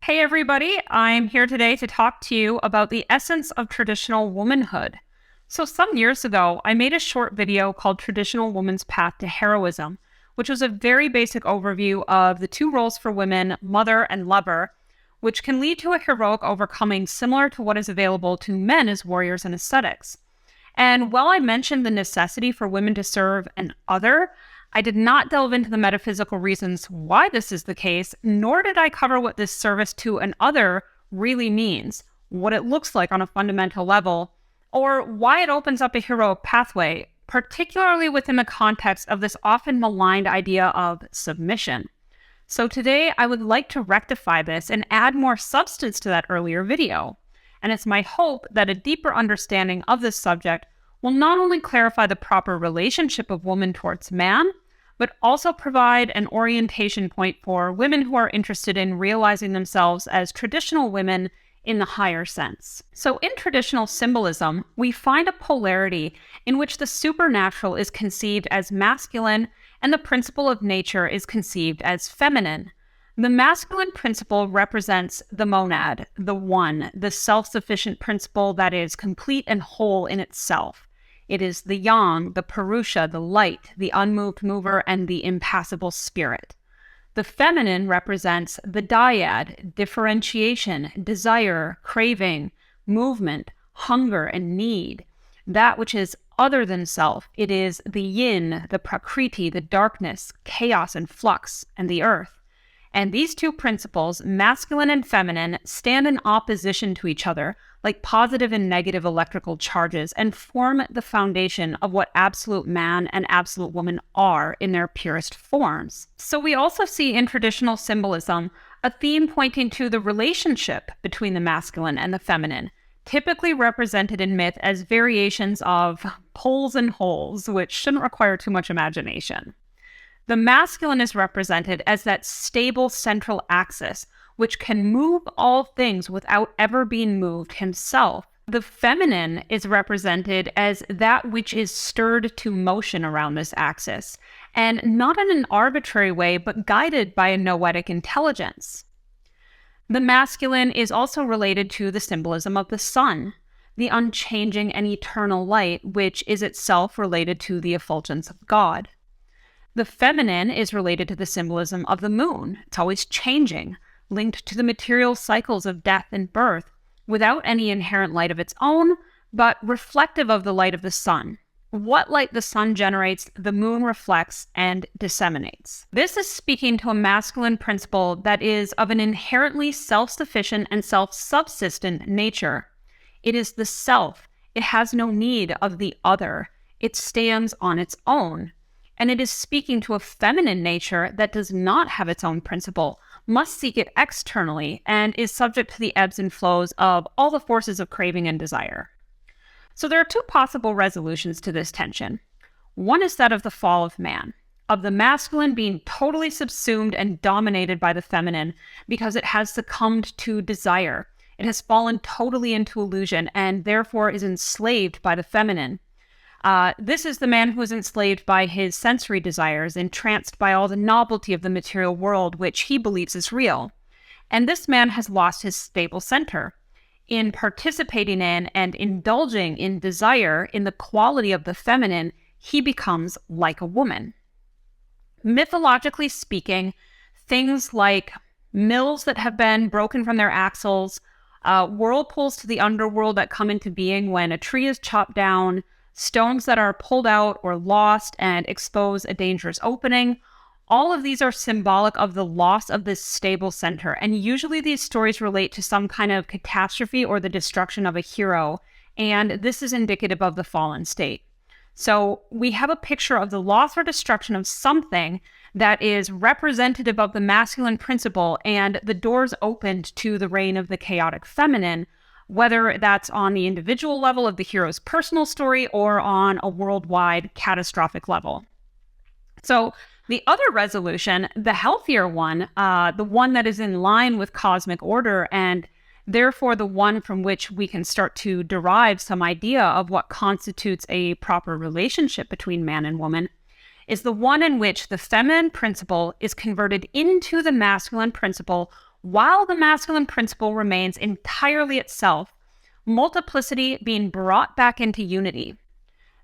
Hey everybody, I'm here today to talk to you about the essence of traditional womanhood. So some years ago, I made a short video called Traditional Woman's Path to Heroism, which was a very basic overview of the two roles for women, mother and lover, which can lead to a heroic overcoming similar to what is available to men as warriors and ascetics. And while I mentioned the necessity for women to serve an other, I did not delve into the metaphysical reasons why this is the case, nor did I cover what this service to an other really means, what it looks like on a fundamental level, or why it opens up a heroic pathway, particularly within the context of this often maligned idea of submission. So today I would like to rectify this and add more substance to that earlier video. And it's my hope that a deeper understanding of this subject will not only clarify the proper relationship of woman towards man, but also provide an orientation point for women who are interested in realizing themselves as traditional women in the higher sense. So in traditional symbolism, we find a polarity in which the supernatural is conceived as masculine and the principle of nature is conceived as feminine. The masculine principle represents the monad, the one, the self-sufficient principle that is complete and whole in itself. It is the yang, the purusha, the light, the unmoved mover, and the impassible spirit. The feminine represents the dyad, differentiation, desire, craving, movement, hunger, and need. That which is other than self. It is the yin, the prakriti, the darkness, chaos and flux, and the earth. And these two principles, masculine and feminine, stand in opposition to each other, like positive and negative electrical charges, and form the foundation of what absolute man and absolute woman are in their purest forms. So we also see in traditional symbolism a theme pointing to the relationship between the masculine and the feminine, typically represented in myth as variations of poles and holes, which shouldn't require too much imagination. The masculine is represented as that stable central axis, which can move all things without ever being moved himself. The feminine is represented as that which is stirred to motion around this axis, and not in an arbitrary way, but guided by a noetic intelligence. The masculine is also related to the symbolism of the sun, the unchanging and eternal light, which is itself related to the effulgence of God. The feminine is related to the symbolism of the moon. It's always changing, linked to the material cycles of death and birth, without any inherent light of its own, but reflective of the light of the sun. What light the sun generates, the moon reflects and disseminates. This is speaking to a masculine principle that is of an inherently self-sufficient and self-subsistent nature. It is the self. It has no need of the other. It stands on its own. And it is speaking to a feminine nature that does not have its own principle, must seek it externally, and is subject to the ebbs and flows of all the forces of craving and desire. So there are two possible resolutions to this tension. One is that of the fall of man, of the masculine being totally subsumed and dominated by the feminine because it has succumbed to desire. It has fallen totally into illusion and therefore is enslaved by the feminine. This is the man who is enslaved by his sensory desires, entranced by all the novelty of the material world, which he believes is real. And this man has lost his stable center. In participating in and indulging in desire in the quality of the feminine, he becomes like a woman. Mythologically speaking, things like mills that have been broken from their axles, whirlpools to the underworld that come into being when a tree is chopped down, stones that are pulled out or lost and expose a dangerous opening. All of these are symbolic of the loss of this stable center, and usually these stories relate to some kind of catastrophe or the destruction of a hero, and this is indicative of the fallen state. So we have a picture of the loss or destruction of something that is representative of the masculine principle, and the doors opened to the reign of the chaotic feminine, whether that's on the individual level of the hero's personal story or on a worldwide catastrophic level. So the other resolution, the healthier one, the one that is in line with cosmic order and therefore the one from which we can start to derive some idea of what constitutes a proper relationship between man and woman, is the one in which the feminine principle is converted into the masculine principle while the masculine principle remains entirely itself, multiplicity being brought back into unity.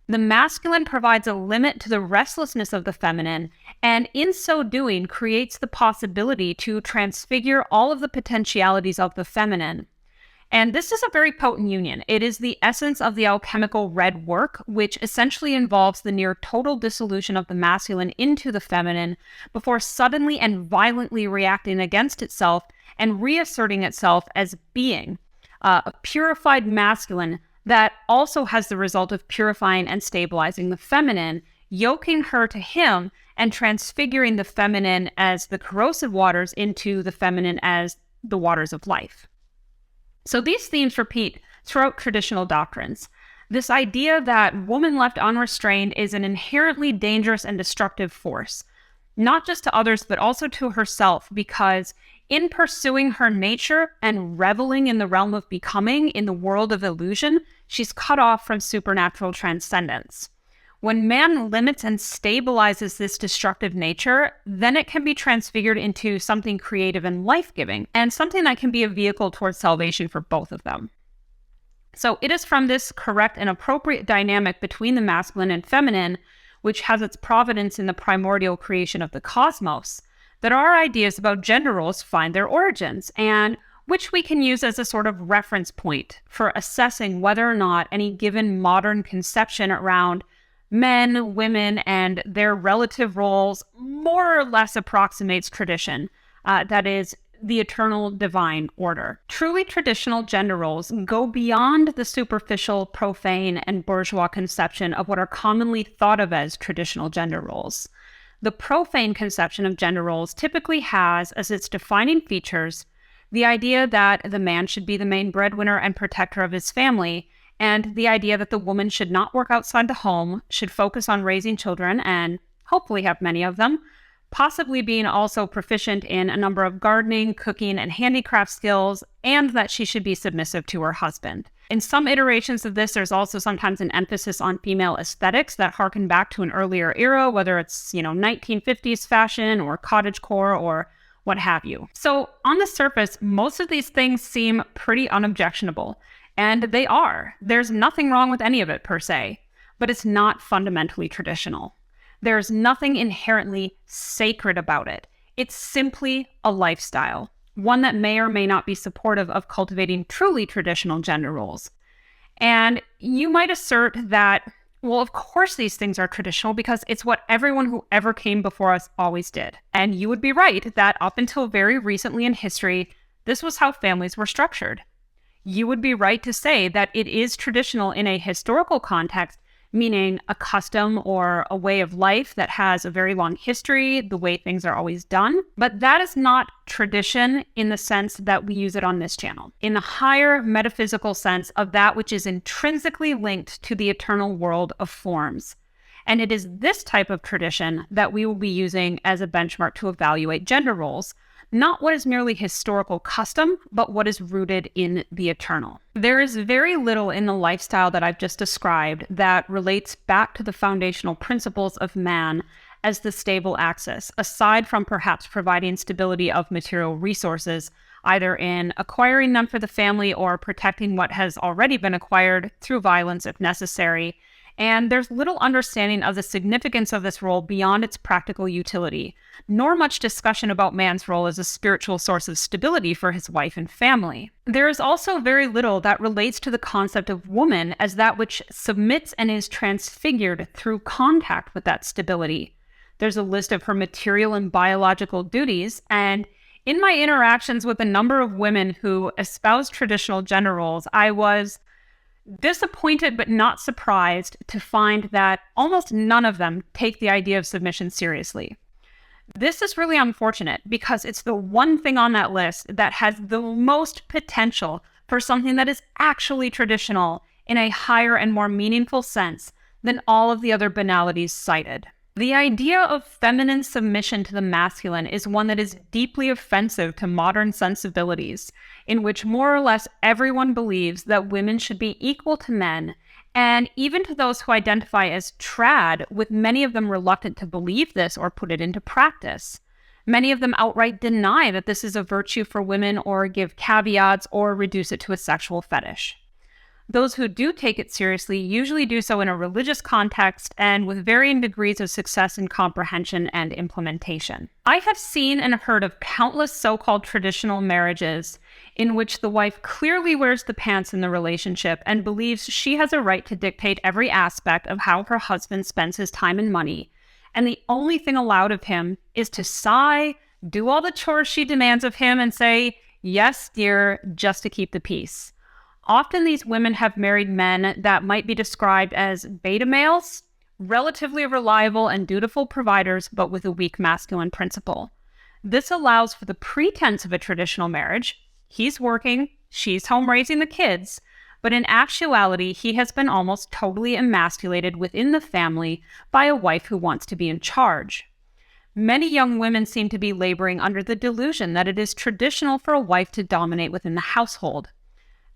The masculine provides a limit to the restlessness of the feminine, and in so doing creates the possibility to transfigure all of the potentialities of the feminine. And this is a very potent union. It is the essence of the alchemical red work, which essentially involves the near total dissolution of the masculine into the feminine before suddenly and violently reacting against itself and reasserting itself as being a purified masculine that also has the result of purifying and stabilizing the feminine, yoking her to him and transfiguring the feminine as the corrosive waters into the feminine as the waters of life. So these themes repeat throughout traditional doctrines. This idea that woman left unrestrained is an inherently dangerous and destructive force, not just to others, but also to herself, because in pursuing her nature and reveling in the realm of becoming in the world of illusion, she's cut off from supernatural transcendence. When man limits and stabilizes this destructive nature, then it can be transfigured into something creative and life-giving, and something that can be a vehicle towards salvation for both of them. So it is from this correct and appropriate dynamic between the masculine and feminine, which has its providence in the primordial creation of the cosmos, that our ideas about gender roles find their origins, and which we can use as a sort of reference point for assessing whether or not any given modern conception around men, women, and their relative roles more or less approximates tradition, that is, the eternal divine order. Truly traditional gender roles go beyond the superficial, profane, and bourgeois conception of what are commonly thought of as traditional gender roles. The profane conception of gender roles typically has as its defining features the idea that the man should be the main breadwinner and protector of his family, and the idea that the woman should not work outside the home, should focus on raising children and hopefully have many of them, possibly being also proficient in a number of gardening, cooking, and handicraft skills, and that she should be submissive to her husband. In some iterations of this, there's also sometimes an emphasis on female aesthetics that harken back to an earlier era, whether it's, 1950s fashion or cottagecore or what have you. So on the surface, most of these things seem pretty unobjectionable, and they are. There's nothing wrong with any of it per se, but it's not fundamentally traditional. There's nothing inherently sacred about it. It's simply a lifestyle, one that may or may not be supportive of cultivating truly traditional gender roles. And you might assert that, well, of course these things are traditional because it's what everyone who ever came before us always did. And you would be right that up until very recently in history, this was how families were structured. You would be right to say that it is traditional in a historical context, meaning a custom or a way of life that has a very long history, the way things are always done. But that is not tradition in the sense that we use it on this channel, in the higher metaphysical sense of that which is intrinsically linked to the eternal world of forms. And it is this type of tradition that we will be using as a benchmark to evaluate gender roles, not what is merely historical custom, but what is rooted in the eternal. There is very little in the lifestyle that I've just described that relates back to the foundational principles of man as the stable axis, aside from perhaps providing stability of material resources, either in acquiring them for the family or protecting what has already been acquired through violence if necessary. And there's little understanding of the significance of this role beyond its practical utility, nor much discussion about man's role as a spiritual source of stability for his wife and family. There is also very little that relates to the concept of woman as that which submits and is transfigured through contact with that stability. There's a list of her material and biological duties, and in my interactions with a number of women who espouse traditional gender roles, I was disappointed but not surprised to find that almost none of them take the idea of submission seriously. This is really unfortunate because it's the one thing on that list that has the most potential for something that is actually traditional in a higher and more meaningful sense than all of the other banalities cited. The idea of feminine submission to the masculine is one that is deeply offensive to modern sensibilities, in which more or less everyone believes that women should be equal to men, and even to those who identify as trad, with many of them reluctant to believe this or put it into practice. Many of them outright deny that this is a virtue for women or give caveats or reduce it to a sexual fetish. Those who do take it seriously usually do so in a religious context and with varying degrees of success in comprehension and implementation. I have seen and heard of countless so-called traditional marriages in which the wife clearly wears the pants in the relationship and believes she has a right to dictate every aspect of how her husband spends his time and money, and the only thing allowed of him is to sigh, do all the chores she demands of him, and say, "Yes, dear," just to keep the peace. Often these women have married men that might be described as beta males, relatively reliable and dutiful providers, but with a weak masculine principle. This allows for the pretense of a traditional marriage. He's working, she's home raising the kids, but in actuality, he has been almost totally emasculated within the family by a wife who wants to be in charge. Many young women seem to be laboring under the delusion that it is traditional for a wife to dominate within the household.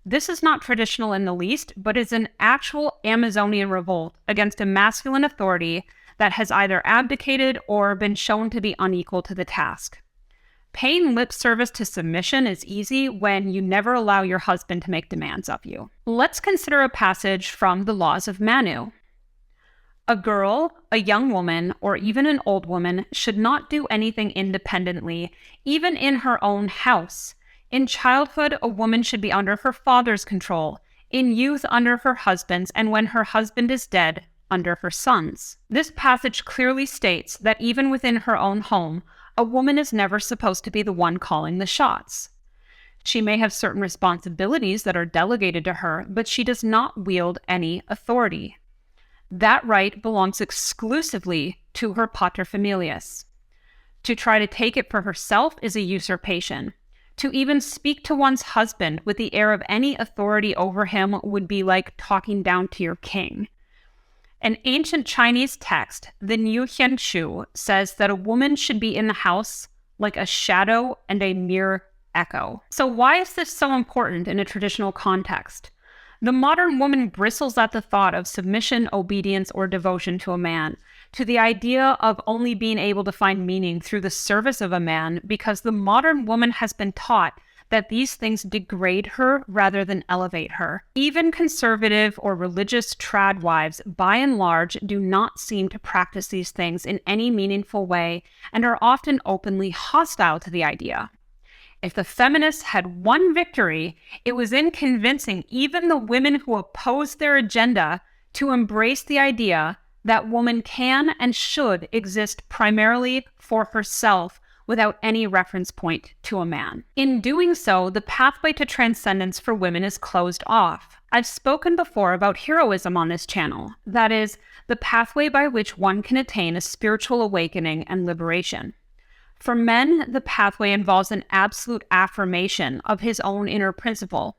This is not traditional in the least, but is an actual Amazonian revolt against a masculine authority that has either abdicated or been shown to be unequal to the task. Paying lip service to submission is easy when you never allow your husband to make demands of you. Let's consider a passage from the laws of Manu. A girl, a young woman, or even an old woman should not do anything independently, even in her own house. In childhood, a woman should be under her father's control, in youth under her husband's, and when her husband is dead, under her son's. This passage clearly states that even within her own home, a woman is never supposed to be the one calling the shots. She may have certain responsibilities that are delegated to her, but she does not wield any authority. That right belongs exclusively to her paterfamilias. To try to take it for herself is a usurpation. To even speak to one's husband with the air of any authority over him would be like talking down to your king. An ancient Chinese text, the Niu Hian Shu, says that a woman should be in the house like a shadow and a mere echo. So why is this so important in a traditional context? The modern woman bristles at the thought of submission, obedience, or devotion to a man, to the idea of only being able to find meaning through the service of a man, because the modern woman has been taught that these things degrade her rather than elevate her. Even conservative or religious trad wives, by and large, do not seem to practice these things in any meaningful way and are often openly hostile to the idea. If the feminists had one victory, it was in convincing even the women who opposed their agenda to embrace the idea that woman can and should exist primarily for herself without any reference point to a man. In doing so, the pathway to transcendence for women is closed off. I've spoken before about heroism on this channel, that is, the pathway by which one can attain a spiritual awakening and liberation. For men, the pathway involves an absolute affirmation of his own inner principle.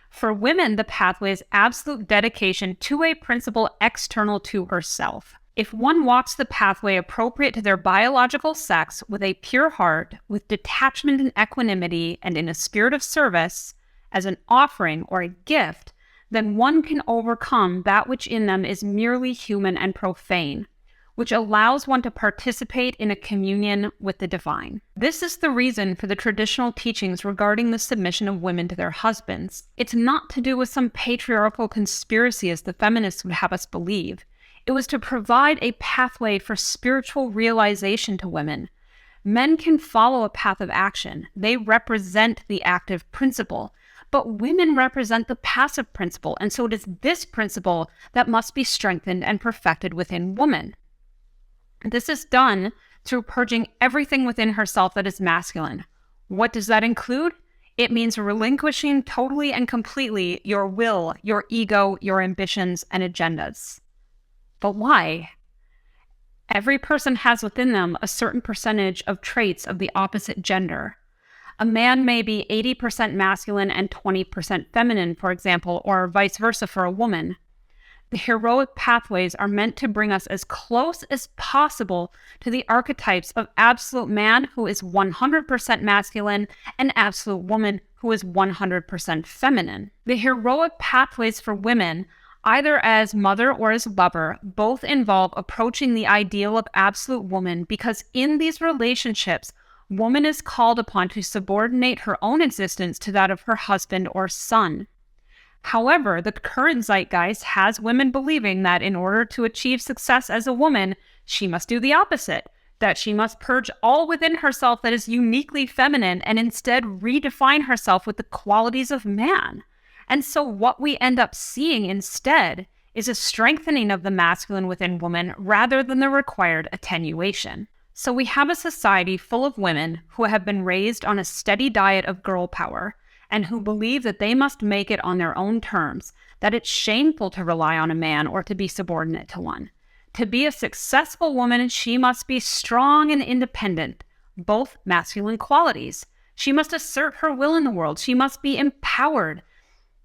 For women, the pathway is absolute dedication to a principle external to herself. If one walks the pathway appropriate to their biological sex with a pure heart, with detachment and equanimity, and in a spirit of service, as an offering or a gift, then one can overcome that which in them is merely human and profane, which allows one to participate in a communion with the divine. This is the reason for the traditional teachings regarding the submission of women to their husbands. It's not to do with some patriarchal conspiracy as the feminists would have us believe. It was to provide a pathway for spiritual realization to women. Men can follow a path of action. They represent the active principle. But women represent the passive principle, and so it is this principle that must be strengthened and perfected within woman. This is done through purging everything within herself that is masculine. What does that include? It means relinquishing totally and completely your will, your ego, your ambitions, and agendas. But why? Every person has within them a certain percentage of traits of the opposite gender. A man may be 80% masculine and 20% feminine, for example, or vice versa for a woman. The heroic pathways are meant to bring us as close as possible to the archetypes of absolute man who is 100% masculine and absolute woman who is 100% feminine. The heroic pathways for women, either as mother or as lover, both involve approaching the ideal of absolute woman, because in these relationships, Woman is called upon to subordinate her own existence to that of her husband or son. However, the current zeitgeist has women believing that in order to achieve success as a woman, she must do the opposite, that she must purge all within herself that is uniquely feminine and instead redefine herself with the qualities of man. And so what we end up seeing instead is a strengthening of the masculine within woman rather than the required attenuation. So we have a society full of women who have been raised on a steady diet of girl power and who believe that they must make it on their own terms, that it's shameful to rely on a man or to be subordinate to one. To be a successful woman, she must be strong and independent, both masculine qualities. She must assert her will in the world. She must be empowered.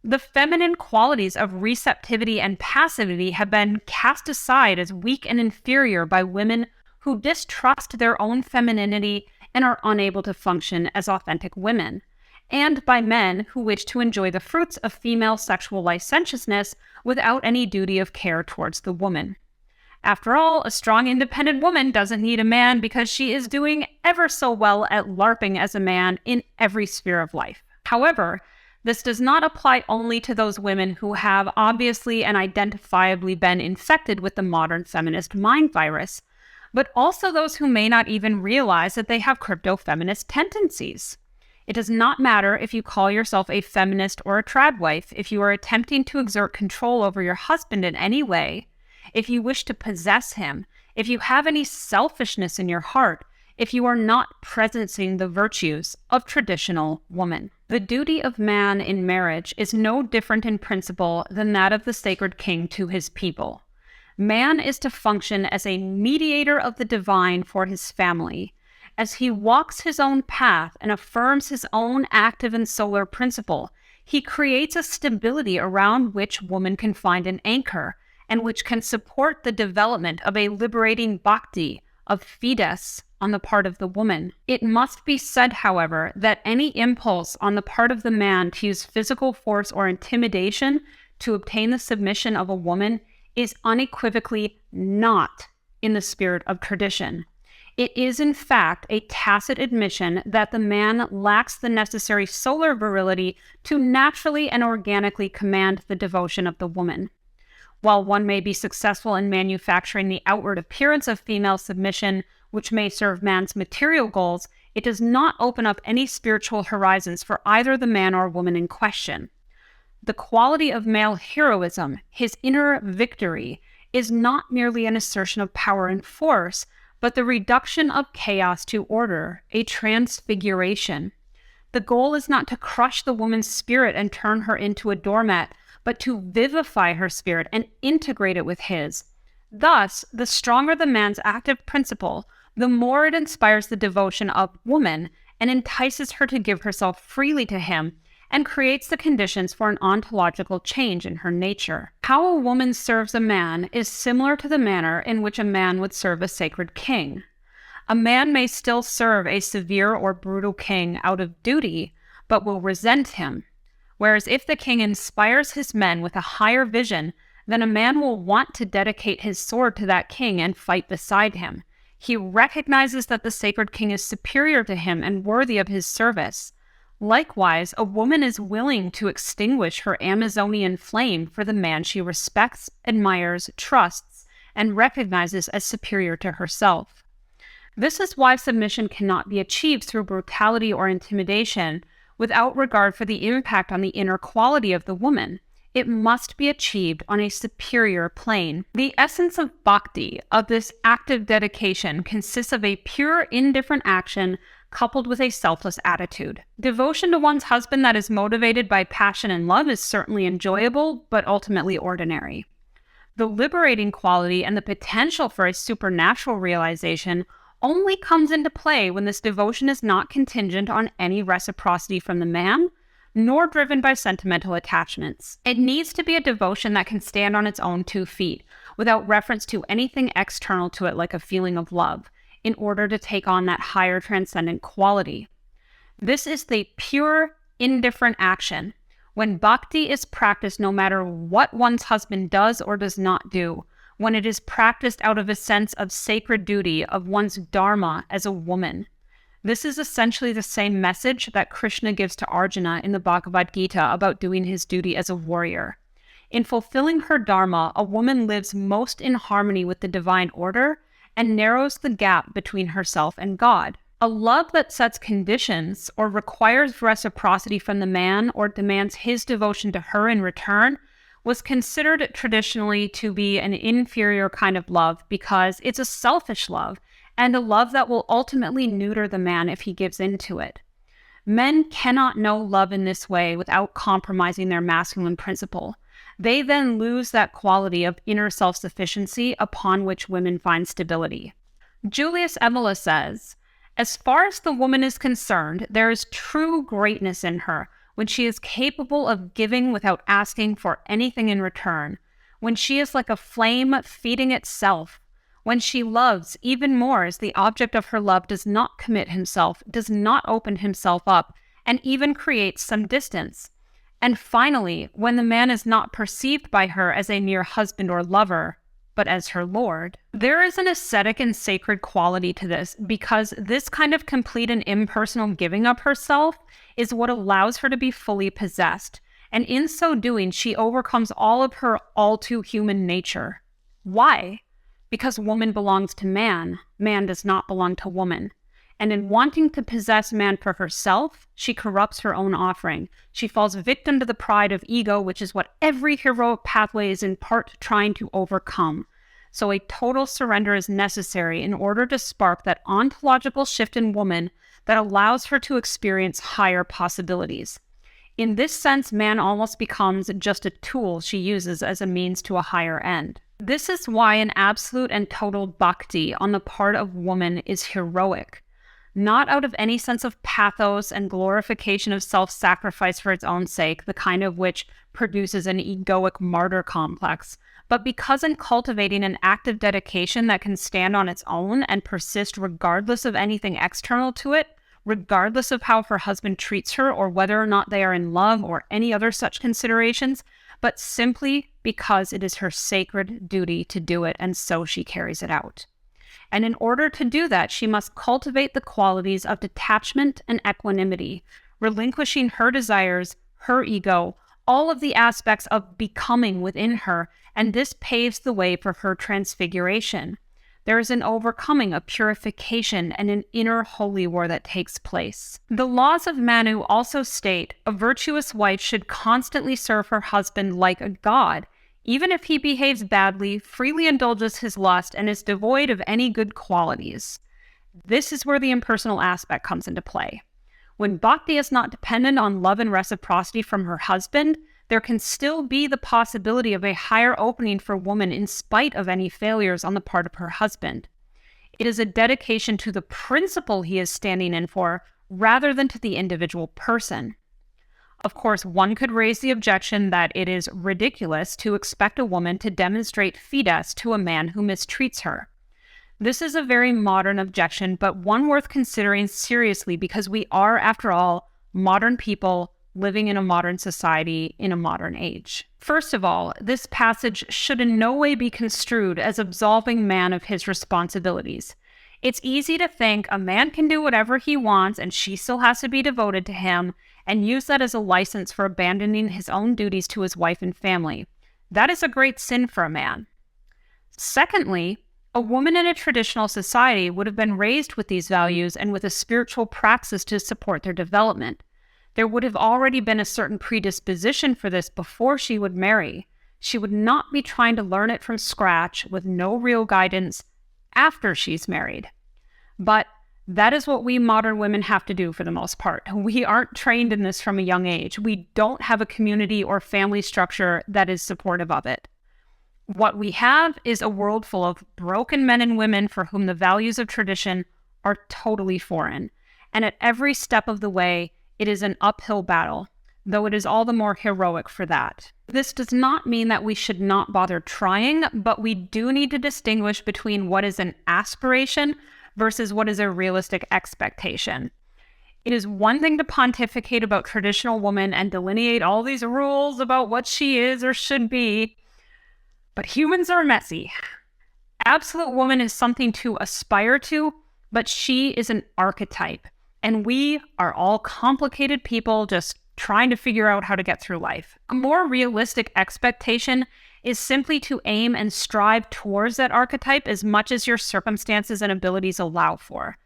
The feminine qualities of receptivity and passivity have been cast aside as weak and inferior by women who distrust their own femininity and are unable to function as authentic women, and by men who wish to enjoy the fruits of female sexual licentiousness without any duty of care towards the woman. After all, a strong, independent woman doesn't need a man because she is doing ever so well at LARPing as a man in every sphere of life. However, this does not apply only to those women who have obviously and identifiably been infected with the modern feminist mind virus, but also those who may not even realize that they have crypto-feminist tendencies. It does not matter if you call yourself a feminist or a trad wife, if you are attempting to exert control over your husband in any way, if you wish to possess him, if you have any selfishness in your heart, if you are not presencing the virtues of traditional woman. The duty of man in marriage is no different in principle than that of the sacred king to his people. Man is to function as a mediator of the divine for his family, as he walks his own path and affirms his own active and solar principle. He creates a stability around which woman can find an anchor and which can support the development of a liberating Bhakti, of fides, on the part of the woman. It must be said, however, that any impulse on the part of the man to use physical force or intimidation to obtain the submission of a woman is unequivocally not in the spirit of tradition. It is, in fact, a tacit admission that the man lacks the necessary solar virility to naturally and organically command the devotion of the woman. While one may be successful in manufacturing the outward appearance of female submission, which may serve man's material goals, it does not open up any spiritual horizons for either the man or woman in question. The quality of male heroism, his inner victory, is not merely an assertion of power and force, but the reduction of chaos to order, a transfiguration. The goal is not to crush the woman's spirit and turn her into a doormat, but to vivify her spirit and integrate it with his. Thus, the stronger the man's active principle, the more it inspires the devotion of woman and entices her to give herself freely to him and creates the conditions for an ontological change in her nature. How a woman serves a man is similar to the manner in which a man would serve a sacred king. A man may still serve a severe or brutal king out of duty, but will resent him. Whereas if the king inspires his men with a higher vision, then a man will want to dedicate his sword to that king and fight beside him. He recognizes that the sacred king is superior to him and worthy of his service. Likewise, a woman is willing to extinguish her Amazonian flame for the man she respects, admires, trusts, and recognizes as superior to herself. This is why submission cannot be achieved through brutality or intimidation without regard for the impact on the inner quality of the woman. It must be achieved on a superior plane. The essence of Bhakti, of this active dedication, consists of a pure, indifferent action coupled with a selfless attitude. Devotion to one's husband that is motivated by passion and love is certainly enjoyable, but ultimately ordinary. The liberating quality and the potential for a supernatural realization only comes into play when this devotion is not contingent on any reciprocity from the man, nor driven by sentimental attachments. It needs to be a devotion that can stand on its own 2 feet, without reference to anything external to it like a feeling of love, in order to take on that higher transcendent quality. This is the pure, indifferent action, when bhakti is practiced no matter what one's husband does or does not do, when it is practiced out of a sense of sacred duty of one's dharma as a woman. This is essentially the same message that Krishna gives to Arjuna in the Bhagavad Gita about doing his duty as a warrior. In fulfilling her dharma, a woman lives most in harmony with the divine order and narrows the gap between herself and God. A love that sets conditions or requires reciprocity from the man or demands his devotion to her in return was considered traditionally to be an inferior kind of love because it's a selfish love and a love that will ultimately neuter the man if he gives in to it. Men cannot know love in this way without compromising their masculine principle. They then lose that quality of inner self-sufficiency upon which women find stability. Julius Evola says, "As far as the woman is concerned, there is true greatness in her when she is capable of giving without asking for anything in return, when she is like a flame feeding itself, when she loves even more as the object of her love does not commit himself, does not open himself up, and even creates some distance. And finally, when the man is not perceived by her as a mere husband or lover, but as her lord." There is an ascetic and sacred quality to this because this kind of complete and impersonal giving up herself is what allows her to be fully possessed. And in so doing, she overcomes all of her all too human nature. Why? Because woman belongs to man. Man does not belong to woman. And in wanting to possess man for herself, she corrupts her own offering. She falls victim to the pride of ego, which is what every heroic pathway is in part trying to overcome. So a total surrender is necessary in order to spark that ontological shift in woman that allows her to experience higher possibilities. In this sense, man almost becomes just a tool she uses as a means to a higher end. This is why an absolute and total bhakti on the part of woman is heroic. Not out of any sense of pathos and glorification of self-sacrifice for its own sake, the kind of which produces an egoic martyr complex, but because in cultivating an active dedication that can stand on its own and persist regardless of anything external to it, regardless of how her husband treats her or whether or not they are in love or any other such considerations, but simply because it is her sacred duty to do it, and so she carries it out. And in order to do that, she must cultivate the qualities of detachment and equanimity, relinquishing her desires, her ego, all of the aspects of becoming within her, and this paves the way for her transfiguration. There is an overcoming, a purification, and an inner holy war that takes place. The laws of Manu also state a virtuous wife should constantly serve her husband like a god, even if he behaves badly, freely indulges his lust, and is devoid of any good qualities. This is where the impersonal aspect comes into play. When bhakti is not dependent on love and reciprocity from her husband, there can still be the possibility of a higher opening for woman in spite of any failures on the part of her husband. It is a dedication to the principle he is standing in for, rather than to the individual person. Of course, one could raise the objection that it is ridiculous to expect a woman to demonstrate fides to a man who mistreats her. This is a very modern objection, but one worth considering seriously because we are, after all, modern people living in a modern society in a modern age. First of all, this passage should in no way be construed as absolving man of his responsibilities. It's easy to think a man can do whatever he wants and she still has to be devoted to him, and use that as a license for abandoning his own duties to his wife and family. That is a great sin for a man. Secondly, a woman in a traditional society would have been raised with these values and with a spiritual praxis to support their development. There would have already been a certain predisposition for this before she would marry. She would not be trying to learn it from scratch with no real guidance after she's married. But that is what we modern women have to do for the most part. We aren't trained in this from a young age. We don't have a community or family structure that is supportive of it. What we have is a world full of broken men and women for whom the values of tradition are totally foreign. And at every step of the way, it is an uphill battle, though it is all the more heroic for that. This does not mean that we should not bother trying, but we do need to distinguish between what is an aspiration versus what is a realistic expectation. It is one thing to pontificate about traditional woman and delineate all these rules about what she is or should be, but humans are messy. Absolute woman is something to aspire to, but she is an archetype, and we are all complicated people just trying to figure out how to get through life. A more realistic expectation is simply to aim and strive towards that archetype as much as your circumstances and abilities allow for.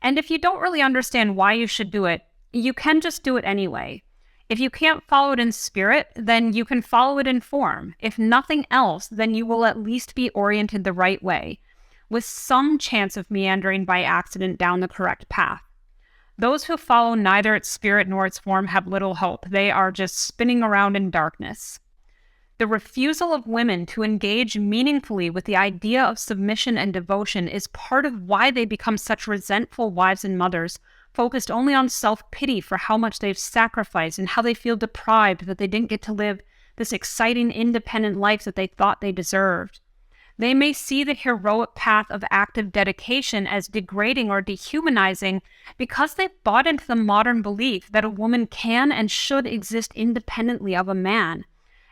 And if you don't really understand why you should do it, you can just do it anyway. If you can't follow it in spirit, then you can follow it in form. If nothing else, then you will at least be oriented the right way, with some chance of meandering by accident down the correct path. Those who follow neither its spirit nor its form have little hope. They are just spinning around in darkness. The refusal of women to engage meaningfully with the idea of submission and devotion is part of why they become such resentful wives and mothers, focused only on self-pity for how much they've sacrificed and how they feel deprived that they didn't get to live this exciting, independent life that they thought they deserved. They may see the heroic path of active dedication as degrading or dehumanizing because they've bought into the modern belief that a woman can and should exist independently of a man,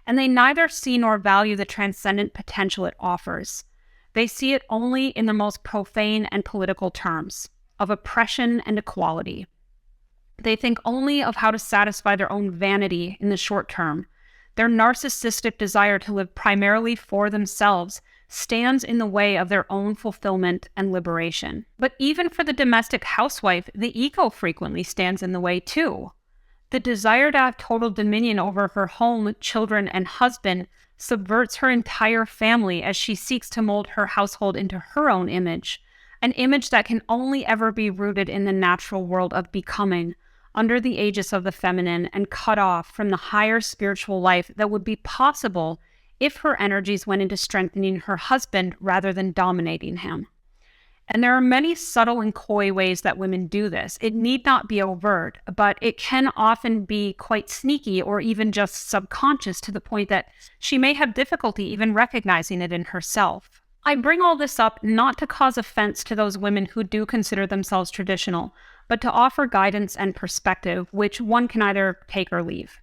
and they neither see nor value the transcendent potential it offers. They see it only in the most profane and political terms of oppression and equality. They think only of how to satisfy their own vanity in the short term. Their narcissistic desire to live primarily for themselves stands in the way of their own fulfillment and liberation. But even for the domestic housewife, the ego frequently stands in the way too. The desire to have total dominion over her home, children, and husband subverts her entire family as she seeks to mold her household into her own image, an image that can only ever be rooted in the natural world of becoming, under the aegis of the feminine, and cut off from the higher spiritual life that would be possible if her energies went into strengthening her husband rather than dominating him. And there are many subtle and coy ways that women do this. It need not be overt, but it can often be quite sneaky or even just subconscious to the point that she may have difficulty even recognizing it in herself. I bring all this up not to cause offense to those women who do consider themselves traditional, but to offer guidance and perspective, which one can either take or leave.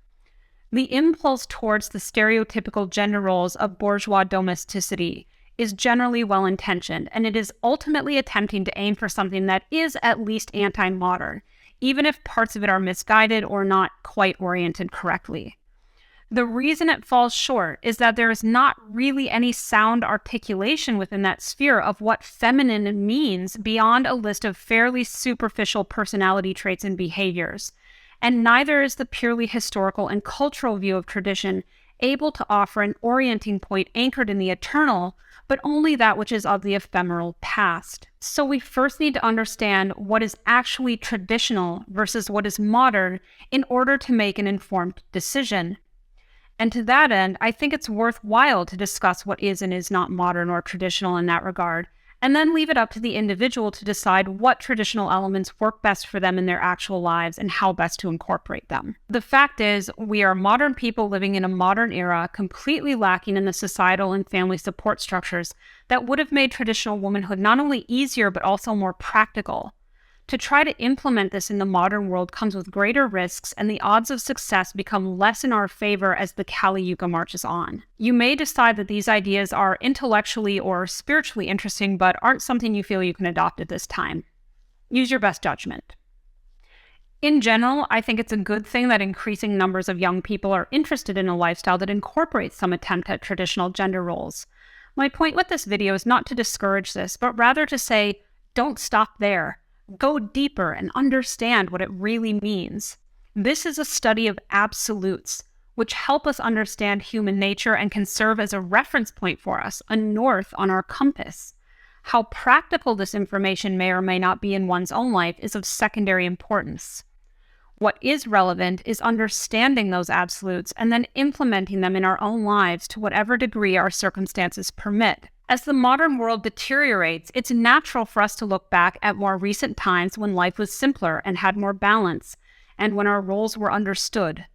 The impulse towards the stereotypical gender roles of bourgeois domesticity is generally well-intentioned, and it is ultimately attempting to aim for something that is at least anti-modern, even if parts of it are misguided or not quite oriented correctly. The reason it falls short is that there is not really any sound articulation within that sphere of what feminine means beyond a list of fairly superficial personality traits and behaviors, and neither is the purely historical and cultural view of tradition able to offer an orienting point anchored in the eternal, but only that which is of the ephemeral past. So we first need to understand what is actually traditional versus what is modern in order to make an informed decision. And to that end, I think it's worthwhile to discuss what is and is not modern or traditional in that regard, and then leave it up to the individual to decide what traditional elements work best for them in their actual lives and how best to incorporate them. The fact is, we are modern people living in a modern era, completely lacking in the societal and family support structures that would have made traditional womanhood not only easier, but also more practical. To try to implement this in the modern world comes with greater risks, and the odds of success become less in our favor as the Kali Yuga marches on. You may decide that these ideas are intellectually or spiritually interesting, but aren't something you feel you can adopt at this time. Use your best judgment. In general, I think it's a good thing that increasing numbers of young people are interested in a lifestyle that incorporates some attempt at traditional gender roles. My point with this video is not to discourage this, but rather to say, don't stop there. Go deeper and understand what it really means. This is a study of absolutes, which help us understand human nature and can serve as a reference point for us, a north on our compass. How practical this information may or may not be in one's own life is of secondary importance. What is relevant is understanding those absolutes and then implementing them in our own lives to whatever degree our circumstances permit. As the modern world deteriorates, it's natural for us to look back at more recent times when life was simpler and had more balance, and when our roles were understood.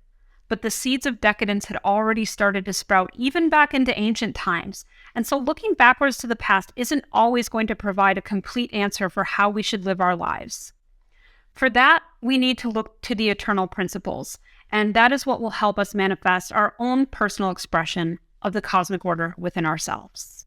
But the seeds of decadence had already started to sprout even back into ancient times, and so looking backwards to the past isn't always going to provide a complete answer for how we should live our lives. For that, we need to look to the eternal principles, and that is what will help us manifest our own personal expression of the cosmic order within ourselves.